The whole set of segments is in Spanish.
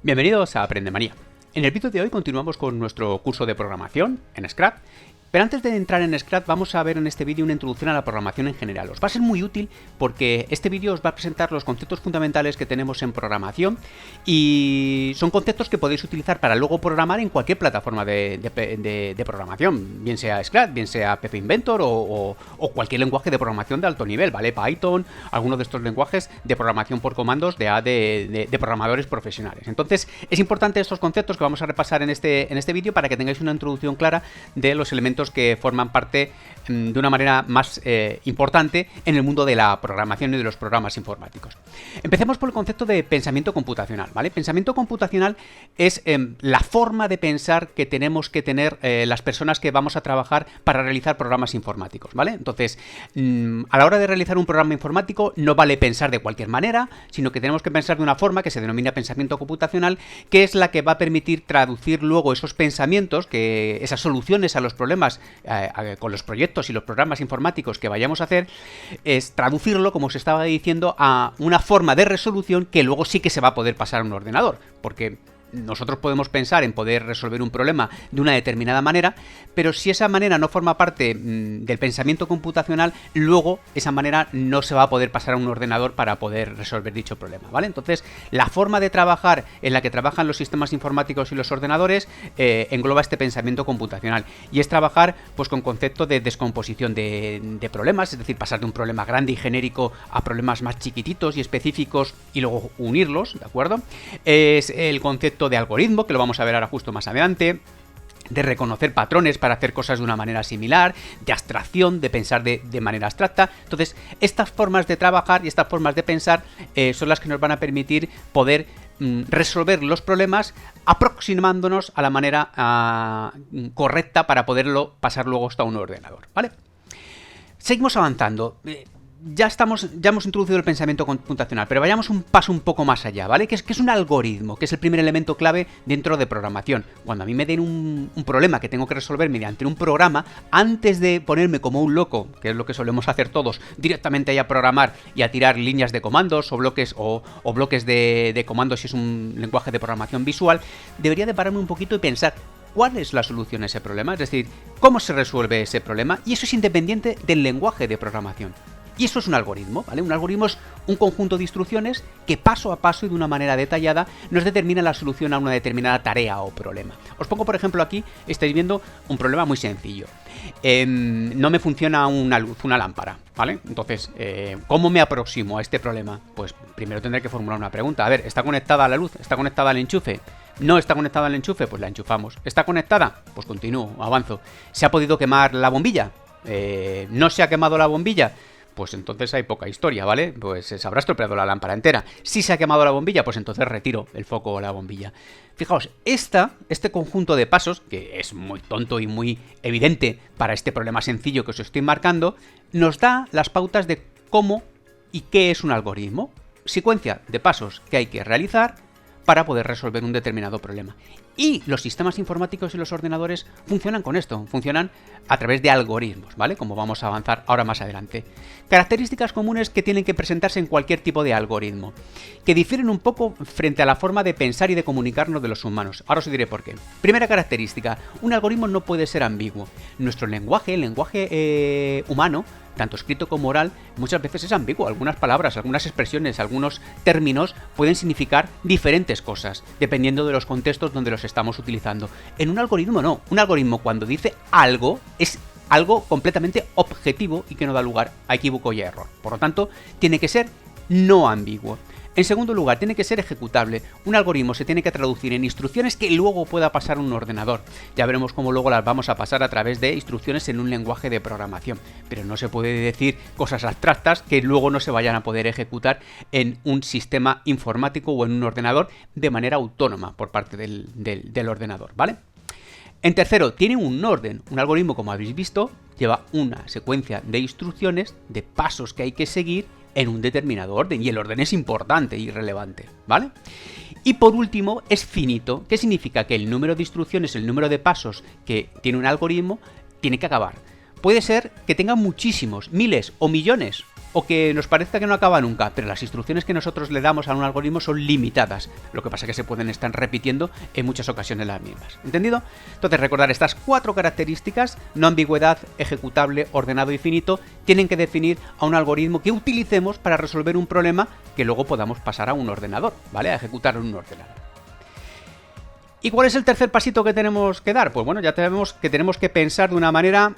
Bienvenidos a Aprendemanía. En el vídeo de hoy continuamos con nuestro curso de programación en Scratch. Pero antes de entrar en Scratch vamos a ver en este vídeo una introducción a la programación en general. Os va a ser muy útil porque este vídeo os va a presentar los conceptos fundamentales que tenemos en programación y son conceptos que podéis utilizar para luego programar en cualquier plataforma de programación, bien sea Scratch, bien sea PP Inventor o cualquier lenguaje de programación de alto nivel, ¿vale? Python, alguno de estos lenguajes de programación por comandos de programadores profesionales. Entonces es importante estos conceptos que vamos a repasar en este vídeo para que tengáis una introducción clara de los elementos que forman parte de una manera más importante en el mundo de la programación y de los programas informáticos. Empecemos por el concepto de pensamiento computacional, ¿vale? Pensamiento computacional es la forma de pensar que tenemos que tener las personas que vamos a trabajar para realizar programas informáticos, ¿vale? Entonces, a la hora de realizar un programa informático no vale pensar de cualquier manera, sino que tenemos que pensar de una forma que se denomina pensamiento computacional, que es la que va a permitir traducir luego esos pensamientos, esas soluciones a los problemas con los proyectos y los programas informáticos que vayamos a hacer, es traducirlo, como os estaba diciendo, a una forma de resolución que luego sí que se va a poder pasar a un ordenador, porque nosotros podemos pensar en poder resolver un problema de una determinada manera, pero si esa manera no forma parte del pensamiento computacional, luego esa manera no se va a poder pasar a un ordenador para poder resolver dicho problema, ¿vale? Entonces, la forma de trabajar en la que trabajan los sistemas informáticos y los ordenadores engloba este pensamiento computacional y es trabajar pues con concepto de descomposición de problemas, es decir, pasar de un problema grande y genérico a problemas más chiquititos y específicos y luego unirlos, ¿de acuerdo? Es el concepto de algoritmo, que lo vamos a ver ahora justo más adelante, de reconocer patrones para hacer cosas de una manera similar, de abstracción, de pensar de manera abstracta. Entonces, estas formas de trabajar y estas formas de pensar son las que nos van a permitir poder resolver los problemas aproximándonos a la manera correcta para poderlo pasar luego hasta un ordenador, ¿vale? Seguimos avanzando. Ya hemos introducido el pensamiento computacional, pero vayamos un paso un poco más allá, ¿vale? ¿Qué es un algoritmo? Que es el primer elemento clave dentro de programación. Cuando a mí me den un problema que tengo que resolver mediante un programa, antes de ponerme como un loco, que es lo que solemos hacer todos, directamente ahí a programar y a tirar líneas de comandos o bloques de comandos si es un lenguaje de programación visual, debería de pararme un poquito y pensar ¿cuál es la solución a ese problema? Es decir, ¿cómo se resuelve ese problema? Y eso es independiente del lenguaje de programación. Y eso es un algoritmo, ¿vale? Un algoritmo es un conjunto de instrucciones que paso a paso y de una manera detallada nos determina la solución a una determinada tarea o problema. Os pongo, por ejemplo, aquí, estáis viendo un problema muy sencillo. No me funciona una luz, una lámpara, ¿vale? Entonces, ¿cómo me aproximo a este problema? Pues primero tendré que formular una pregunta. A ver, ¿está conectada a la luz? ¿Está conectada al enchufe? ¿No está conectada al enchufe? Pues la enchufamos. ¿Está conectada? Pues continúo, avanzo. ¿Se ha podido quemar la bombilla? ¿No se ha quemado la bombilla? Pues entonces hay poca historia, ¿vale? Pues se habrá estropeado la lámpara entera. Si se ha quemado la bombilla, pues entonces retiro el foco o la bombilla. Fijaos, este conjunto de pasos, que es muy tonto y muy evidente para este problema sencillo que os estoy marcando, nos da las pautas de cómo y qué es un algoritmo. Secuencia de pasos que hay que realizar para poder resolver un determinado problema. Y los sistemas informáticos y los ordenadores funcionan con esto, funcionan a través de algoritmos, ¿vale? Como vamos a avanzar ahora más adelante. Características comunes que tienen que presentarse en cualquier tipo de algoritmo, que difieren un poco frente a la forma de pensar y de comunicarnos de los humanos. Ahora os diré por qué. Primera característica, un algoritmo no puede ser ambiguo. Nuestro lenguaje, el lenguaje humano, tanto escrito como oral, muchas veces es ambiguo. Algunas palabras, algunas expresiones, algunos términos pueden significar diferentes cosas, dependiendo de los contextos donde los estamos utilizando. En un algoritmo no. Un algoritmo cuando dice algo, es algo completamente objetivo y que no da lugar a equívoco y a error. Por lo tanto, tiene que ser no ambiguo. En segundo lugar, tiene que ser ejecutable. Un algoritmo se tiene que traducir en instrucciones que luego pueda pasar a un ordenador. Ya veremos cómo luego las vamos a pasar a través de instrucciones en un lenguaje de programación. Pero no se puede decir cosas abstractas que luego no se vayan a poder ejecutar en un sistema informático o en un ordenador de manera autónoma por parte del ordenador, ¿vale? En tercero, tiene un orden. Un algoritmo, como habéis visto, lleva una secuencia de instrucciones, de pasos que hay que seguir en un determinado orden, y el orden es importante y relevante, ¿vale? Y por último, es finito. ¿Qué significa? Que el número de instrucciones, el número de pasos que tiene un algoritmo, tiene que acabar. Puede ser que tenga muchísimos, miles o millones, o que nos parezca que no acaba nunca, pero las instrucciones que nosotros le damos a un algoritmo son limitadas. Lo que pasa es que se pueden estar repitiendo en muchas ocasiones las mismas. ¿Entendido? Entonces recordar estas 4 características: no ambigüedad, ejecutable, ordenado y finito, tienen que definir a un algoritmo que utilicemos para resolver un problema que luego podamos pasar a un ordenador, ¿vale? A ejecutar en un ordenador. ¿Y cuál es el tercer pasito que tenemos que dar? Pues bueno, ya tenemos que pensar de una manera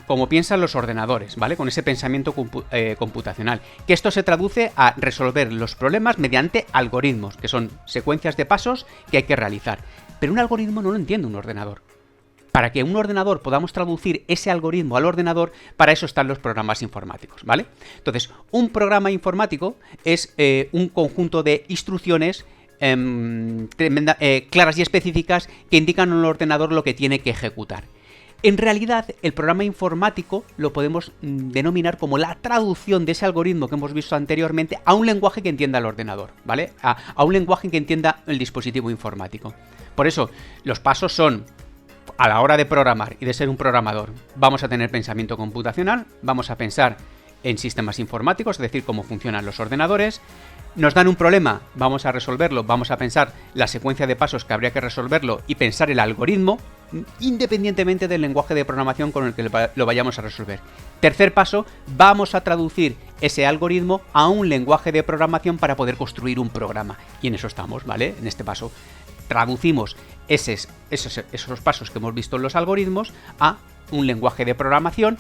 como piensan los ordenadores, ¿vale? Con ese pensamiento computacional. Que esto se traduce a resolver los problemas mediante algoritmos, que son secuencias de pasos que hay que realizar. Pero un algoritmo no lo entiende un ordenador. Para que un ordenador podamos traducir ese algoritmo al ordenador, para eso están los programas informáticos, ¿vale? Entonces, un programa informático es un conjunto de instrucciones claras y específicas que indican a un ordenador lo que tiene que ejecutar. En realidad, el programa informático lo podemos denominar como la traducción de ese algoritmo que hemos visto anteriormente a un lenguaje que entienda el ordenador, ¿vale? A un lenguaje que entienda el dispositivo informático. Por eso, los pasos son: a la hora de programar y de ser un programador, vamos a tener pensamiento computacional, vamos a pensar en sistemas informáticos, es decir, cómo funcionan los ordenadores. Nos dan un problema, vamos a resolverlo, vamos a pensar la secuencia de pasos que habría que resolverlo y pensar el algoritmo, independientemente del lenguaje de programación con el que lo vayamos a resolver. Tercer paso, vamos a traducir ese algoritmo a un lenguaje de programación para poder construir un programa. Y en eso estamos, ¿vale? En este paso traducimos esos pasos que hemos visto en los algoritmos a un lenguaje de programación,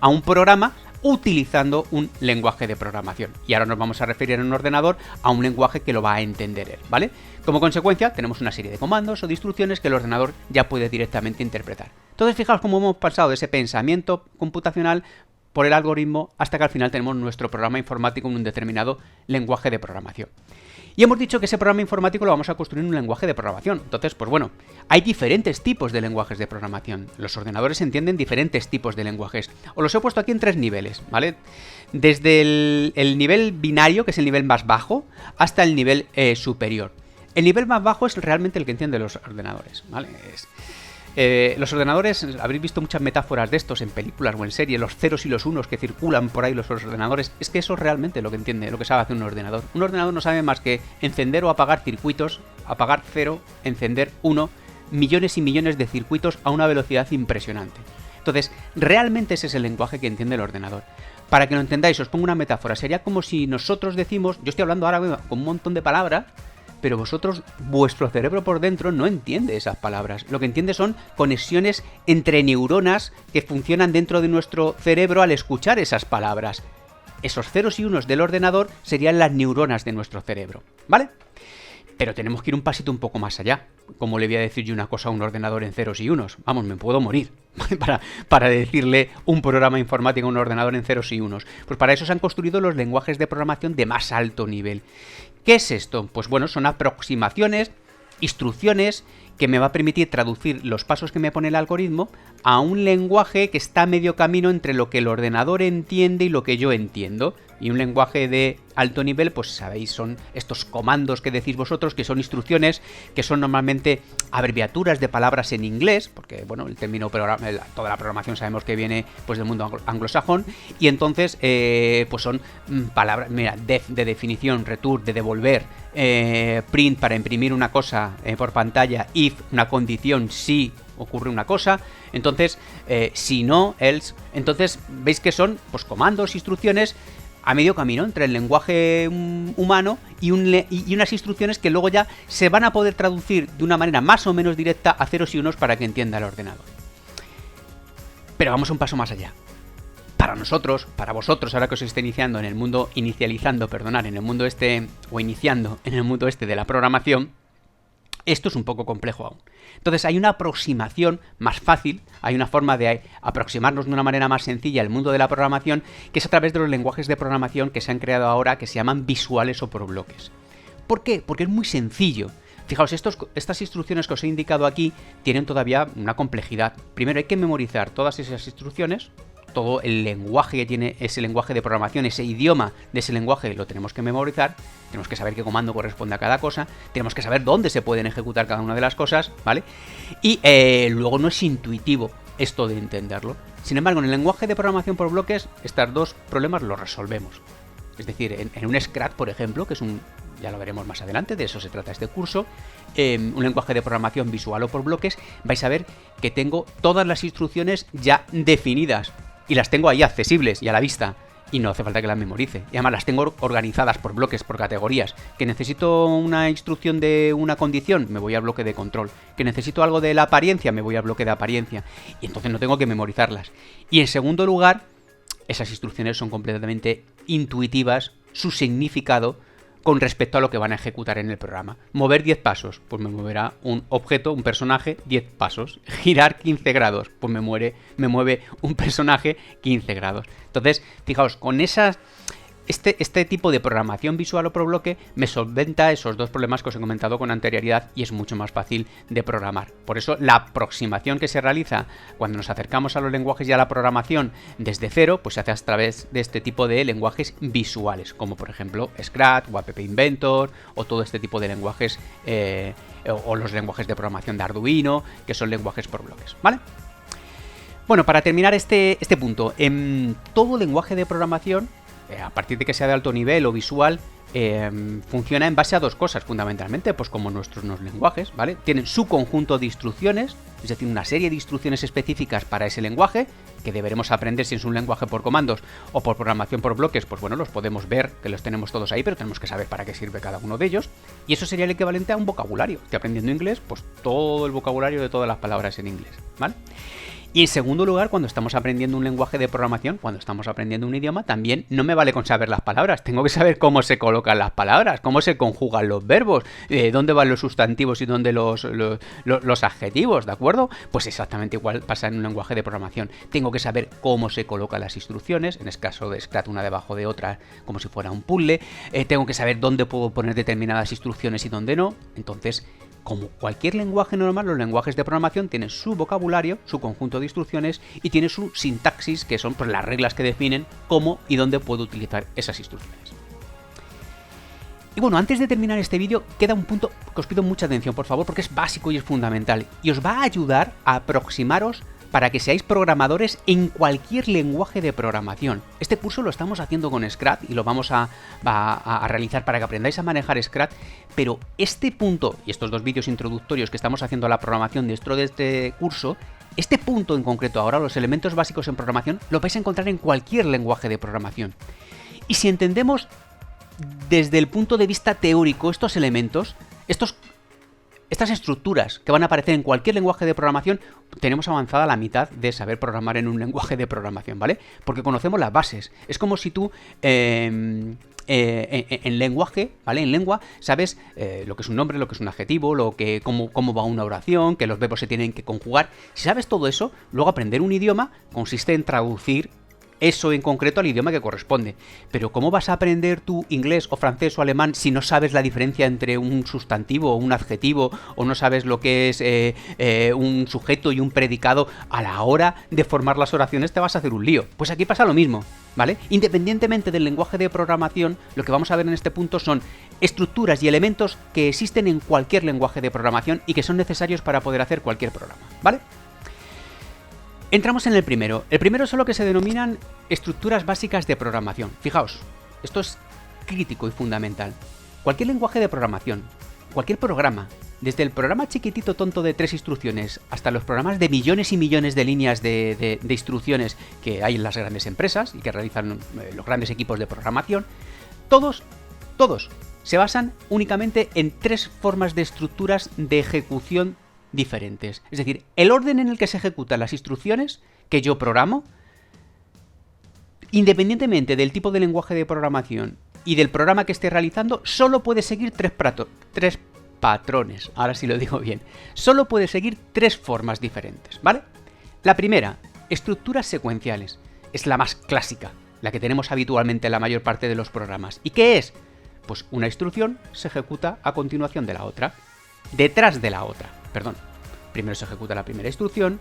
a un programa, utilizando un lenguaje de programación. Y ahora nos vamos a referir en un ordenador a un lenguaje que lo va a entender él, ¿vale? Como consecuencia, tenemos una serie de comandos o de instrucciones que el ordenador ya puede directamente interpretar. Entonces, fijaos cómo hemos pasado de ese pensamiento computacional por el algoritmo hasta que al final tenemos nuestro programa informático en un determinado lenguaje de programación. Y hemos dicho que ese programa informático lo vamos a construir en un lenguaje de programación. Entonces, pues bueno, hay diferentes tipos de lenguajes de programación. Los ordenadores entienden diferentes tipos de lenguajes. Os los he puesto aquí en 3 niveles, ¿vale? Desde el nivel binario, que es el nivel más bajo, hasta el nivel superior. El nivel más bajo es realmente el que entienden los ordenadores, ¿vale? Los ordenadores, habréis visto muchas metáforas de estos en películas o en series, los ceros y los unos que circulan por ahí los ordenadores. Es que eso es realmente lo que entiende, lo que sabe hacer un ordenador. Un ordenador no sabe más que encender o apagar circuitos, apagar 0, encender 1, millones y millones de circuitos a una velocidad impresionante. Entonces, realmente ese es el lenguaje que entiende el ordenador. Para que lo entendáis, os pongo una metáfora. Sería como si nosotros decimos, yo estoy hablando ahora con un montón de palabras, pero vosotros, vuestro cerebro por dentro no entiende esas palabras. Lo que entiende son conexiones entre neuronas que funcionan dentro de nuestro cerebro al escuchar esas palabras. Esos ceros y unos del ordenador serían las neuronas de nuestro cerebro, ¿vale? Pero tenemos que ir un pasito un poco más allá. ¿Cómo le voy a decir yo una cosa a un ordenador en ceros y unos? Vamos, me puedo morir para decirle un programa informático a un ordenador en ceros y unos. Pues para eso se han construido los lenguajes de programación de más alto nivel. ¿Qué es esto? Pues bueno, son aproximaciones, instrucciones que me va a permitir traducir los pasos que me pone el algoritmo a un lenguaje que está a medio camino entre lo que el ordenador entiende y lo que yo entiendo. Y un lenguaje de alto nivel, pues sabéis, son estos comandos que decís vosotros, que son instrucciones, que son normalmente abreviaturas de palabras en inglés, porque bueno, el término toda la programación sabemos que viene pues del mundo anglosajón, y entonces pues son palabras, mira, def de definición, return de devolver, print para imprimir una cosa por pantalla, if una condición, si ocurre una cosa, entonces si no, else. Entonces veis que son pues comandos, instrucciones a medio camino entre el lenguaje humano y unas instrucciones que luego ya se van a poder traducir de una manera más o menos directa a ceros y unos para que entienda el ordenador. Pero vamos un paso más allá. Para nosotros, para vosotros, ahora que os esté iniciando en el mundo, en el mundo este, o iniciando en el mundo este de la programación, esto es un poco complejo aún. Entonces hay una aproximación más fácil, hay una forma de aproximarnos de una manera más sencilla al mundo de la programación, que es a través de los lenguajes de programación que se han creado ahora, que se llaman visuales o por bloques. ¿Por qué? Porque es muy sencillo. Fijaos, estas instrucciones que os he indicado aquí tienen todavía una complejidad. Primero hay que memorizar todas esas instrucciones, todo el lenguaje que tiene ese lenguaje de programación, ese idioma de ese lenguaje lo tenemos que memorizar, tenemos que saber qué comando corresponde a cada cosa, tenemos que saber dónde se pueden ejecutar cada una de las cosas, ¿vale? Y luego no es intuitivo. esto de entenderlo. Sin embargo, en el lenguaje de programación por bloques, estos dos problemas los resolvemos. Es decir, en un Scrat, por ejemplo, que es ya lo veremos más adelante, de eso se trata este curso, un lenguaje de programación visual o por bloques, vais a ver que tengo todas las instrucciones ya definidas y las tengo ahí accesibles y a la vista. Y no hace falta que las memorice. Y además las tengo organizadas por bloques, por categorías. Que necesito una instrucción de una condición, me voy al bloque de control. Que necesito algo de la apariencia, me voy al bloque de apariencia. Y entonces no tengo que memorizarlas. Y en segundo lugar, esas instrucciones son completamente intuitivas, su significado con respecto a lo que van a ejecutar en el programa. Mover 10 pasos, pues me moverá un objeto, un personaje, 10 pasos. Girar 15 grados, pues me mueve un personaje 15 grados. Entonces, fijaos, con este tipo de programación visual o por bloque me solventa esos dos problemas que os he comentado con anterioridad y es mucho más fácil de programar. Por eso la aproximación que se realiza cuando nos acercamos a los lenguajes y a la programación desde cero, pues se hace a través de este tipo de lenguajes visuales, como por ejemplo Scrat o App Inventor o todo este tipo de lenguajes o los lenguajes de programación de Arduino, que son lenguajes por bloques, ¿vale? Bueno, para terminar este punto, en todo lenguaje de programación, a partir de que sea de alto nivel o visual, funciona en base a dos cosas fundamentalmente, pues como nuestros lenguajes, ¿vale? Tienen su conjunto de instrucciones, es decir, una serie de instrucciones específicas para ese lenguaje, que deberemos aprender si es un lenguaje por comandos o por programación por bloques, pues bueno, los podemos ver, que los tenemos todos ahí, pero tenemos que saber para qué sirve cada uno de ellos, y eso sería el equivalente a un vocabulario. Estoy aprendiendo inglés, pues todo el vocabulario de todas las palabras en inglés, ¿vale? Y en segundo lugar, cuando estamos aprendiendo un lenguaje de programación, cuando estamos aprendiendo un idioma, también no me vale con saber las palabras, tengo que saber cómo se colocan las palabras, cómo se conjugan los verbos, dónde van los sustantivos y dónde los adjetivos, ¿de acuerdo? Pues exactamente igual pasa en un lenguaje de programación. Tengo que saber cómo se colocan las instrucciones, en el caso de Scrat una debajo de otra, como si fuera un puzzle. Tengo que saber dónde puedo poner determinadas instrucciones y dónde no. Entonces, como cualquier lenguaje normal, los lenguajes de programación tienen su vocabulario, su conjunto de instrucciones y tiene su sintaxis, que son pues las reglas que definen cómo y dónde puedo utilizar esas instrucciones. Y bueno, antes de terminar este vídeo, queda un punto que os pido mucha atención, por favor, porque es básico y es fundamental. Y os va a ayudar a aproximaros para que seáis programadores en cualquier lenguaje de programación. Este curso lo estamos haciendo con Scrat y lo vamos a realizar para que aprendáis a manejar Scrat, pero este punto y estos dos vídeos introductorios que estamos haciendo a la programación dentro de este curso, este punto en concreto ahora, los elementos básicos en programación, lo vais a encontrar en cualquier lenguaje de programación. Y si entendemos desde el punto de vista teórico estos elementos, estas estructuras que van a aparecer en cualquier lenguaje de programación, tenemos avanzada la mitad de saber programar en un lenguaje de programación, ¿vale? Porque conocemos las bases. Es como si tú en lenguaje, ¿vale? En lengua, sabes lo que es un nombre, lo que es un adjetivo, cómo va una oración, que los verbos se tienen que conjugar. Si sabes todo eso, luego aprender un idioma consiste en traducir eso en concreto al idioma que corresponde. Pero ¿cómo vas a aprender tú inglés o francés o alemán si no sabes la diferencia entre un sustantivo o un adjetivo o no sabes lo que es un sujeto y un predicado? A la hora de formar las oraciones te vas a hacer un lío. Pues aquí pasa lo mismo, ¿vale? Independientemente del lenguaje de programación, lo que vamos a ver en este punto son estructuras y elementos que existen en cualquier lenguaje de programación y que son necesarios para poder hacer cualquier programa, ¿vale? Entramos en el primero. El primero son lo que se denominan estructuras básicas de programación. Fijaos, esto es crítico y fundamental. Cualquier lenguaje de programación, cualquier programa, desde el programa chiquitito tonto de 3 instrucciones hasta los programas de millones y millones de líneas de instrucciones que hay en las grandes empresas y que realizan los grandes equipos de programación, todos se basan únicamente en 3 formas de estructuras de ejecución diferentes. Es decir, el orden en el que se ejecutan las instrucciones que yo programo, independientemente del tipo de lenguaje de programación y del programa que esté realizando, solo puede seguir 3 patrones. Ahora sí lo digo bien. Solo puede seguir 3 formas diferentes, ¿vale? La primera, estructuras secuenciales. Es la más clásica, la que tenemos habitualmente en la mayor parte de los programas. ¿Y qué es? Pues una instrucción se ejecuta a continuación de la otra, detrás de la otra. Perdón, primero se ejecuta la primera instrucción,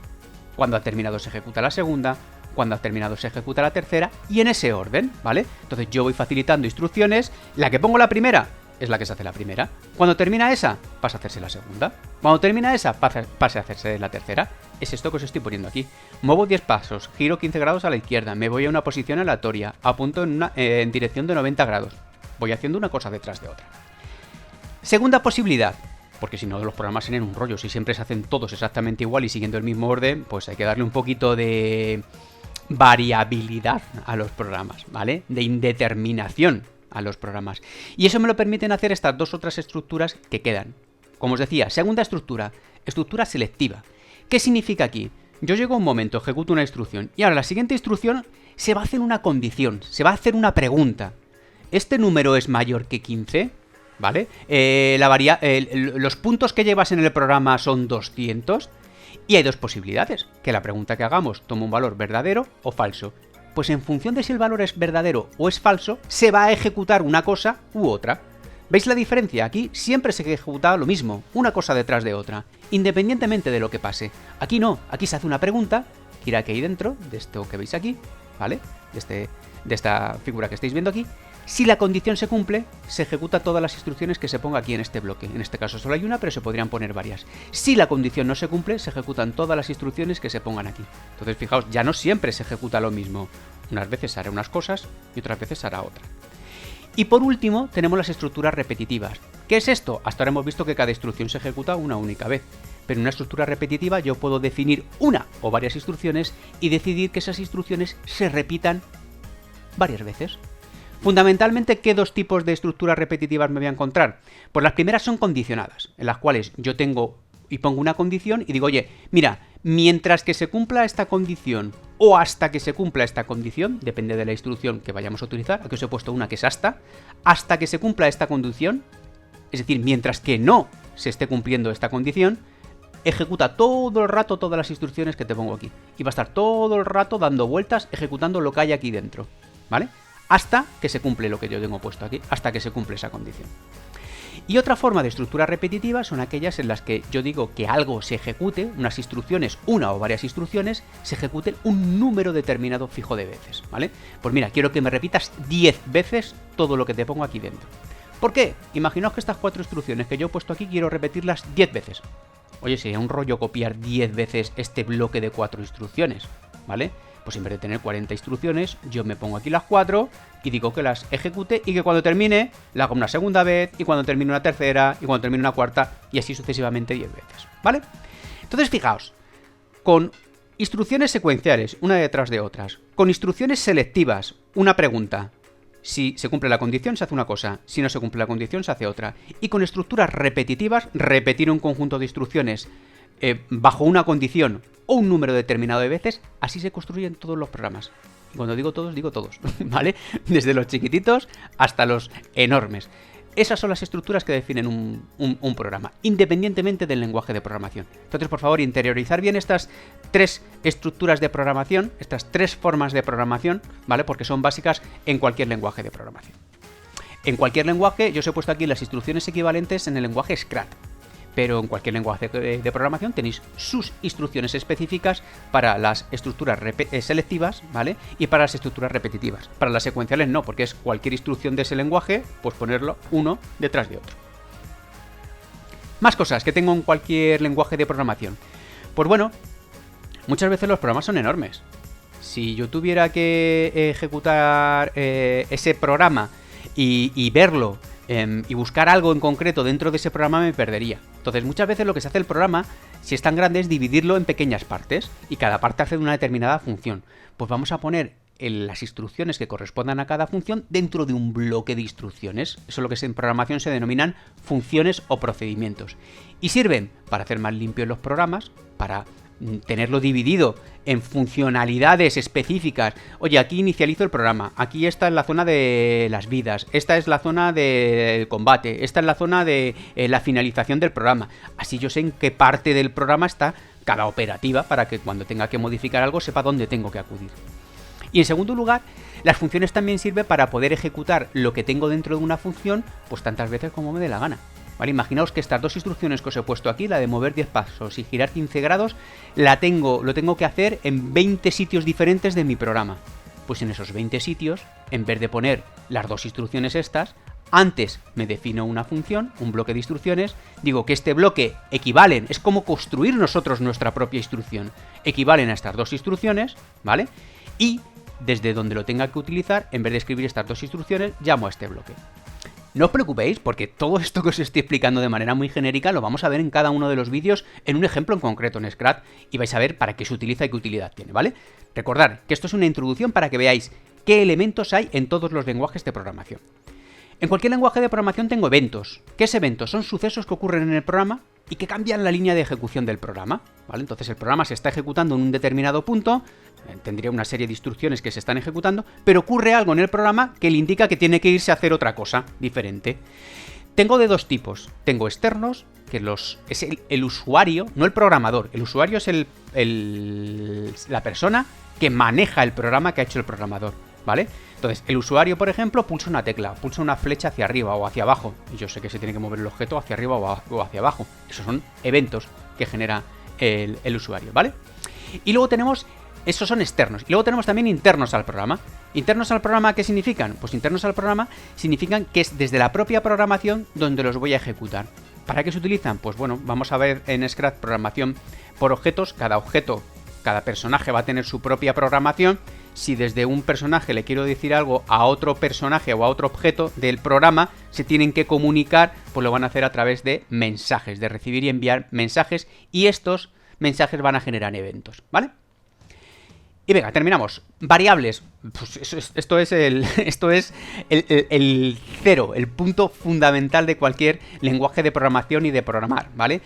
cuando ha terminado se ejecuta la segunda, cuando ha terminado se ejecuta la tercera y en ese orden, ¿vale? Entonces yo voy facilitando instrucciones, la que pongo la primera, es la que se hace la primera. Cuando termina esa, pasa a hacerse la segunda. Cuando termina esa, pasa a hacerse la tercera. Es esto que os estoy poniendo aquí. Muevo 10 pasos, giro 15 grados a la izquierda, me voy a una posición aleatoria, apunto en dirección de 90 grados. Voy haciendo una cosa detrás de otra. Segunda posibilidad, porque si no los programas serían un rollo. Si siempre se hacen todos exactamente igual y siguiendo el mismo orden, pues hay que darle un poquito de variabilidad a los programas, ¿vale? De indeterminación a los programas. Y eso me lo permiten hacer estas dos otras estructuras que quedan. Como os decía, segunda estructura selectiva. ¿Qué significa aquí? Yo llego a un momento, ejecuto una instrucción y ahora la siguiente instrucción se va a hacer una condición, se va a hacer una pregunta. ¿Este número es mayor que 15? ¿Vale? Los puntos que llevas en el programa son 200 y hay dos posibilidades, que la pregunta que hagamos tome un valor verdadero o falso. Pues en función de si el valor es verdadero o es falso, se va a ejecutar una cosa u otra. ¿Veis la diferencia? Aquí siempre se ejecuta lo mismo, una cosa detrás de otra, independientemente de lo que pase. Aquí no, aquí se hace una pregunta, que irá aquí dentro, de esto que veis aquí, ¿vale? De esta figura que estáis viendo aquí. Si la condición se cumple, se ejecuta todas las instrucciones que se ponga aquí en este bloque. En este caso solo hay una, pero se podrían poner varias. Si la condición no se cumple, se ejecutan todas las instrucciones que se pongan aquí. Entonces, fijaos, ya no siempre se ejecuta lo mismo. Unas veces hará unas cosas y otras veces hará otras. Y por último, tenemos las estructuras repetitivas. ¿Qué es esto? Hasta ahora hemos visto que cada instrucción se ejecuta una única vez. Pero en una estructura repetitiva yo puedo definir una o varias instrucciones y decidir que esas instrucciones se repitan varias veces. Fundamentalmente, ¿qué dos tipos de estructuras repetitivas me voy a encontrar? Pues las primeras son condicionadas, en las cuales yo tengo y pongo una condición y digo, oye, mira, mientras que se cumpla esta condición o hasta que se cumpla esta condición, depende de la instrucción que vayamos a utilizar, aquí os he puesto una que es hasta que se cumpla esta condición, es decir, mientras que no se esté cumpliendo esta condición, ejecuta todo el rato todas las instrucciones que te pongo aquí. Y va a estar todo el rato dando vueltas, ejecutando lo que hay aquí dentro, ¿vale? Hasta que se cumple lo que yo tengo puesto aquí, hasta que se cumple esa condición. Y otra forma de estructura repetitiva son aquellas en las que yo digo que algo se ejecute, unas instrucciones, una o varias instrucciones, se ejecuten un número determinado fijo de veces, ¿vale? Pues mira, quiero que me repitas 10 veces todo lo que te pongo aquí dentro. ¿Por qué? Imaginaos que estas 4 instrucciones que yo he puesto aquí quiero repetirlas 10 veces. Oye, sería un rollo copiar 10 veces este bloque de 4 instrucciones, ¿vale? Pues en vez de tener 40 instrucciones, yo me pongo aquí las 4 y digo que las ejecute y que cuando termine la hago una segunda vez y cuando termine una tercera y cuando termine una cuarta y así sucesivamente 10 veces, ¿vale? Entonces fijaos, con instrucciones secuenciales, una detrás de otras, con instrucciones selectivas, una pregunta. Si se cumple la condición, se hace una cosa. Si no se cumple la condición, se hace otra. Y con estructuras repetitivas, repetir un conjunto de instrucciones bajo una condición o un número determinado de veces, así se construyen todos los programas. Y cuando digo todos, ¿vale? Desde los chiquititos hasta los enormes. Esas son las estructuras que definen un programa, independientemente del lenguaje de programación. Entonces, por favor, interiorizar bien estas 3 estructuras de programación, estas 3 formas de programación, ¿vale? Porque son básicas en cualquier lenguaje de programación. En cualquier lenguaje, yo os he puesto aquí las instrucciones equivalentes en el lenguaje Scrat. Pero en cualquier lenguaje de programación tenéis sus instrucciones específicas para las estructuras selectivas, ¿vale? Y para las estructuras repetitivas. Para las secuenciales no, porque es cualquier instrucción de ese lenguaje, pues ponerlo uno detrás de otro. Más cosas que tengo en cualquier lenguaje de programación. Pues bueno, muchas veces los programas son enormes. Si yo tuviera que ejecutar ese programa y verlo y buscar algo en concreto dentro de ese programa, me perdería. Entonces muchas veces lo que se hace el programa, si es tan grande, es dividirlo en pequeñas partes y cada parte hace una determinada función. Pues vamos a poner las instrucciones que correspondan a cada función dentro de un bloque de instrucciones. Eso es lo que en programación se denominan funciones o procedimientos. Y sirven para hacer más limpios los programas, para tenerlo dividido en funcionalidades específicas. Oye, aquí inicializo el programa, aquí esta es la zona de las vidas, esta es la zona del combate, esta es la zona de la finalización del programa. Así yo sé en qué parte del programa está cada operativa para que cuando tenga que modificar algo sepa dónde tengo que acudir. Y en segundo lugar, las funciones también sirven para poder ejecutar lo que tengo dentro de una función pues tantas veces como me dé la gana. ¿Vale? Imaginaos que estas 2 instrucciones que os he puesto aquí, la de mover 10 pasos y girar 15 grados, lo tengo que hacer en 20 sitios diferentes de mi programa. Pues en esos 20 sitios, en vez de poner las 2 instrucciones estas, Antes me defino una función, un bloque de instrucciones, digo que este bloque equivalen, es como construir nosotros nuestra propia instrucción, equivalen a estas dos instrucciones, ¿vale? Y desde donde lo tenga que utilizar, en vez de escribir estas dos instrucciones, llamo a este bloque. No os preocupéis, porque todo esto que os estoy explicando de manera muy genérica lo vamos a ver en cada uno de los vídeos en un ejemplo en concreto en Scratch y vais a ver para qué se utiliza y qué utilidad tiene, ¿vale? Recordad que esto es una introducción para que veáis qué elementos hay en todos los lenguajes de programación. En cualquier lenguaje de programación tengo eventos. ¿Qué es eventos? Son sucesos que ocurren en el programa y que cambian la línea de ejecución del programa, ¿vale? Entonces el programa se está ejecutando en un determinado punto, tendría una serie de instrucciones que se están ejecutando, pero ocurre algo en el programa que le indica que tiene que irse a hacer otra cosa diferente. Tengo de dos tipos. Tengo externos, que es el usuario, no el programador. El usuario es la persona que maneja el programa que ha hecho el programador, ¿vale? Entonces, el usuario, por ejemplo, pulsa una tecla, pulsa una flecha hacia arriba o hacia abajo. Y yo sé que se tiene que mover el objeto hacia arriba o hacia abajo. Esos son eventos que genera el usuario, ¿vale? Y luego tenemos, esos son externos. Y luego tenemos también internos al programa. ¿Internos al programa qué significan? Pues internos al programa significan que es desde la propia programación donde los voy a ejecutar. ¿Para qué se utilizan? Pues bueno, vamos a ver en Scratch programación por objetos. Cada personaje va a tener su propia programación. Si desde un personaje le quiero decir algo a otro personaje o a otro objeto del programa, se tienen que comunicar, pues lo van a hacer a través de mensajes, de recibir y enviar mensajes, y estos mensajes van a generar eventos, ¿vale? Y venga, terminamos. Variables. Pues esto es el cero, el punto fundamental de cualquier lenguaje de programación y de programar, ¿vale?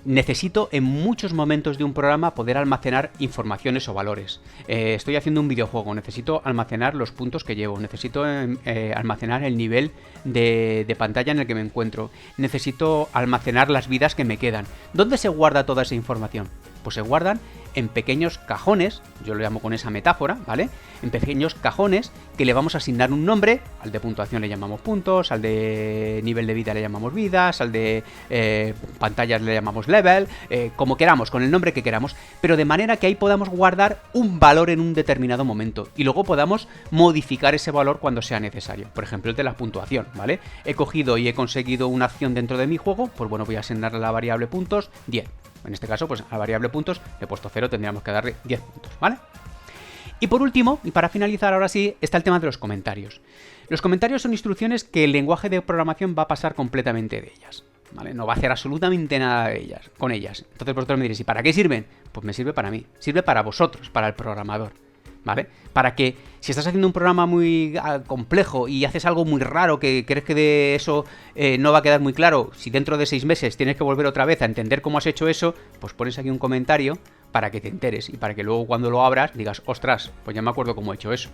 Necesito en muchos momentos de un programa poder almacenar informaciones o valores. Estoy haciendo un videojuego, necesito almacenar los puntos que llevo, necesito almacenar el nivel de pantalla en el que me encuentro, necesito almacenar las vidas que me quedan. ¿Dónde se guarda toda esa información? Pues se guardan en pequeños cajones, yo lo llamo con esa metáfora, ¿vale? En pequeños cajones que le vamos a asignar un nombre, al de puntuación le llamamos puntos, al de nivel de vida le llamamos vidas, al de pantallas le llamamos level, como queramos, con el nombre que queramos, pero de manera que ahí podamos guardar un valor en un determinado momento y luego podamos modificar ese valor cuando sea necesario. Por ejemplo, el de la puntuación, ¿vale? He cogido y he conseguido una acción dentro de mi juego, pues bueno, voy a asignarle a la variable puntos 10. En este caso, pues a la variable puntos le he puesto 0, tendríamos que darle 10 puntos, ¿vale? Y por último, y para finalizar ahora sí, está el tema de los comentarios. Los comentarios son instrucciones que el lenguaje de programación va a pasar completamente de ellas, ¿vale? No va a hacer absolutamente nada con ellas. Entonces vosotros me diréis, ¿y para qué sirven? Pues me sirve para mí, sirve para vosotros, para el programador, ¿vale? Para que si estás haciendo un programa muy complejo y haces algo muy raro que crees que de eso no va a quedar muy claro, si dentro de 6 meses tienes que volver otra vez a entender cómo has hecho eso, pues pones aquí un comentario para que te enteres y para que luego cuando lo abras digas, ostras, pues ya me acuerdo cómo he hecho eso.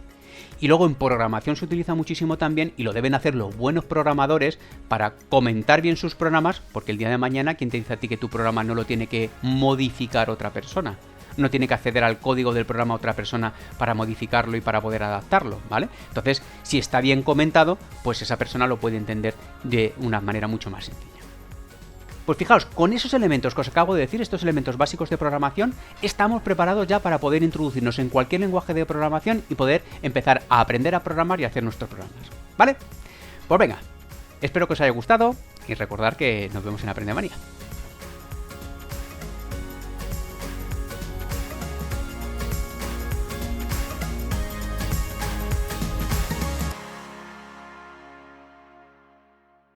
Y luego en programación se utiliza muchísimo también, y lo deben hacer los buenos programadores para comentar bien sus programas, porque el día de mañana, ¿quién te dice a ti que tu programa no lo tiene que modificar otra persona? No tiene que acceder al código del programa otra persona para modificarlo y para poder adaptarlo, ¿vale? Entonces, si está bien comentado, pues esa persona lo puede entender de una manera mucho más sencilla. Pues fijaos, con esos elementos que os acabo de decir, estos elementos básicos de programación, estamos preparados ya para poder introducirnos en cualquier lenguaje de programación y poder empezar a aprender a programar y a hacer nuestros programas, ¿vale? Pues venga, espero que os haya gustado y recordad que nos vemos en Aprendemanía.